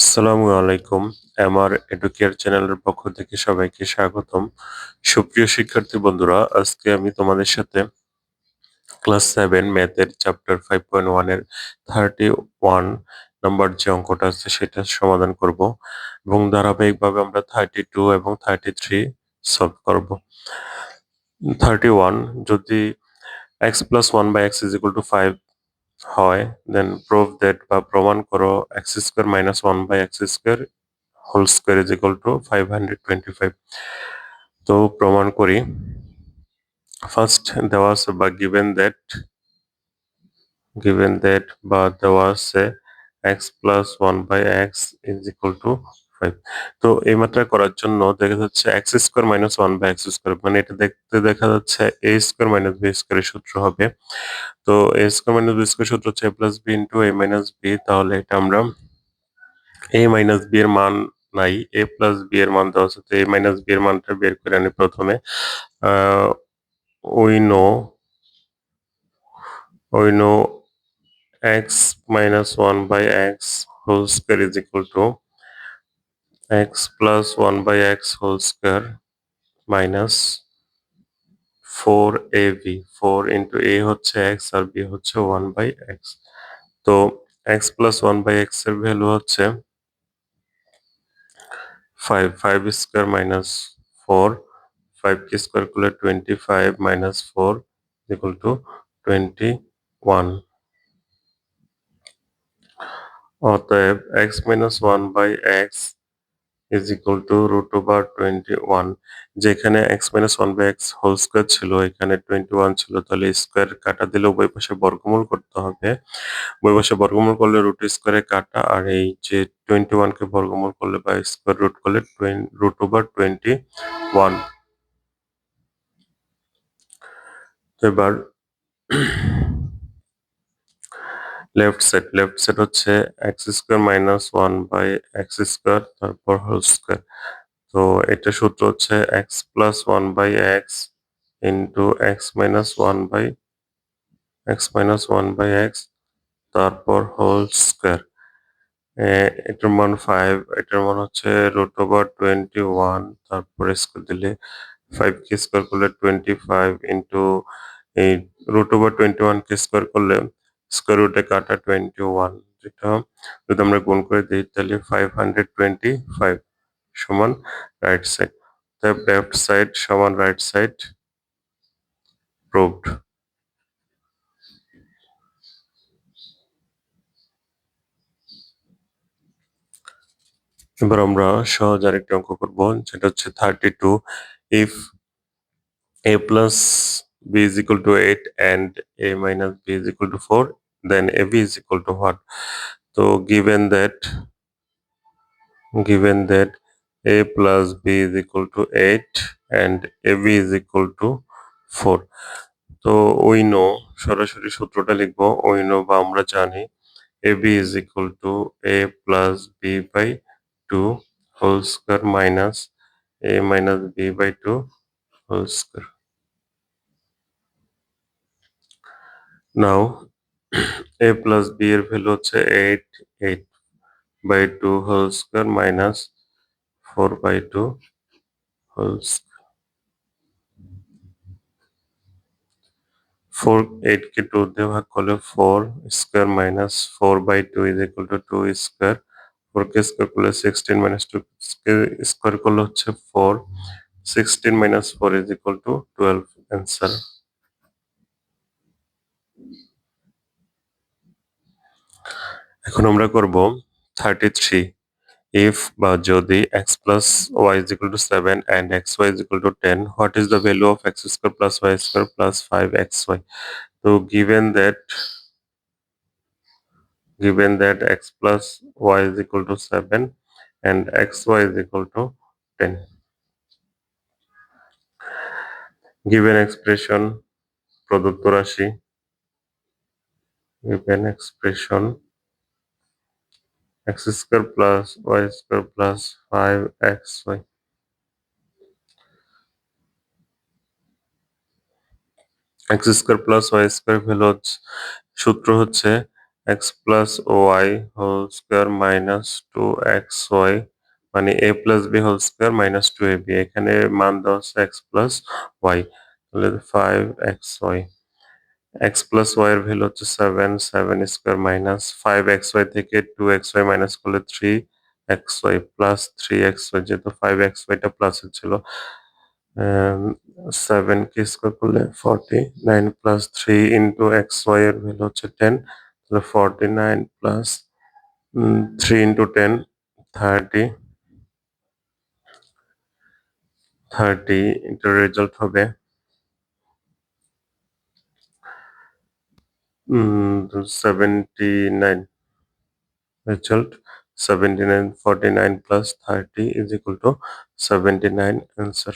আসসালামু আলাইকুম। আমার এডুকেয়ার চ্যানেলের পক্ষ থেকে সবাইকে স্বাগতম। সুপ্রিয় শিক্ষার্থী বন্ধুরা, আজকে আমি তোমাদের সাথে ক্লাস 7 ম্যাথের চ্যাপ্টার 5.1 এর 31 নাম্বার যে অঙ্কটা আছে সেটা সমাধান করব এবং ধারাবাহিকভাবে আমরা 32 এবং 33 সলভ করব। 31 যদি x plus 1 by x is equal to 5 হয়, then prove that বা প্রমাণ করো x square minus 1 by x square whole square is equal to 525. তো প্রমাণ করি। ফার্স্ট দেওয়া আছে বা given that বা দেওয়া আছে x plus 1 by x is equal to 5। তো এই মাত্রা করার জন্য দেখা যাচ্ছে x square minus 1 by x square, মানে এটা দেখতে দেখা যাচ্ছে a square minus b square এর সূত্র হবে। তো a square minus b square সূত্র হচ্ছে a plus b into a minus b, তাহলে এটা আমরা a minus b এর মান নাই, a plus b এর মান দেওয়া আছে, তো a minus b এর মানটা বের করে আনি প্রথমে। uh, we know x minus 1 by x whole square is equal to x plus 1 by x whole square minus 4ab। 4 into a হচ্ছে x আর b হচ্ছে 1 by x। তো x plus 1 by x এর ভ্যালু হচ্ছে 5। 5 square minus 4, 5 কি square করলে 25 minus 4 equal to 21। অতএব x minus 1 by x is equal to root over 21। যেখানে x minus 1 by x whole square ছিল, এখানে 21 ছিল, তাহলে স্কোয়ার কাটা দিলে উভয় পাশে বর্গমূল করতে হবে। উভয় পাশে বর্গমূল করলে রুট স্কোয়ারে কাটা, আর এই যে 21 কে বর্গমূল করলে বা স্কোয়ার রুট করলে রুট ওভার 21। তো এবার লেফট সাইড হচ্ছে x square minus 1 by x square তারপর হোল স্কোয়ার। তো এটা সূত্র হচ্ছে x plus 1 by x into x তারপর হোল স্কোয়ার। এটার মান 5, এটার মান হচ্ছে রুট ওভার 21, তারপরে স্কোয়ার দিলে 5 কে স্কোয়ার করলে 25 ইন্টু এই রুট ওভার 21 কে স্কোয়ার করলে স্কোয়ার রুটে কাটা 21, যেটা যদি আমরা গুণ করে দিই তাহলে 525 সমান রাইট সাইড। তাই লেফট সাইড সমান রাইট সাইড প্রুভড। এবার আমরা সহজ আরেকটি অঙ্ক করব, যেটা হচ্ছে 32। If a plus b is equal to 8 and a minus b is equal to 4, then ab is equal to what? তো given that a plus b is equal to 8 and ab is equal to 4, তো we know সরাসরি সূত্রটা লিখবো। we know বা আমরা জানি ab is equal to a plus b by 2 whole square minus a minus b by 2 whole square. Now a plus b এর value হচ্ছে 8 by 2 whole square minus 4 by 2 whole square. 4 8 কে 2 দিয়ে ভাগ করলে 4 square minus 4 by 2 is equal to 2 square. 4 K square করলে 16 minus 2 কে square করলে হচ্ছে 4। 16 minus 4 is equal to 12 answer. এখন আমরা করব 33। if বা যদি x plus y is equal to 7 and xy is equal to 10, what is the value of x square plus y square plus 5xy? তো given that x plus y is equal to 7 and xy is equal to 10, given expression প্রদত্ত রাশি given expression x square plus y square plus 5xy, x square plus y square value সূত্র হচ্ছে x plus y whole square minus two x y মানে a plus b whole square minus two a b. এখানে মান দেওয়া হচ্ছে x plus y, তাহলে 5xy। X plus y এর value হচ্ছে 7, 7 স্কোয়ার মাইনাস 5xy থেকে 2xy মাইনাস করলে 3xy প্লাস 3xy, যেহেতু 5xy টা প্লাস ছিল। 7 কে স্কোয়ার করলে 49 প্লাস 3 ইন্টু xy এর ভ্যালু হচ্ছে 10, তাহলে 49 প্লাস 3 ইন্টু 10 30, 30 এটার রেজাল্ট হবে 79। Result 79, 49 plus 30 is equal to 79 answer.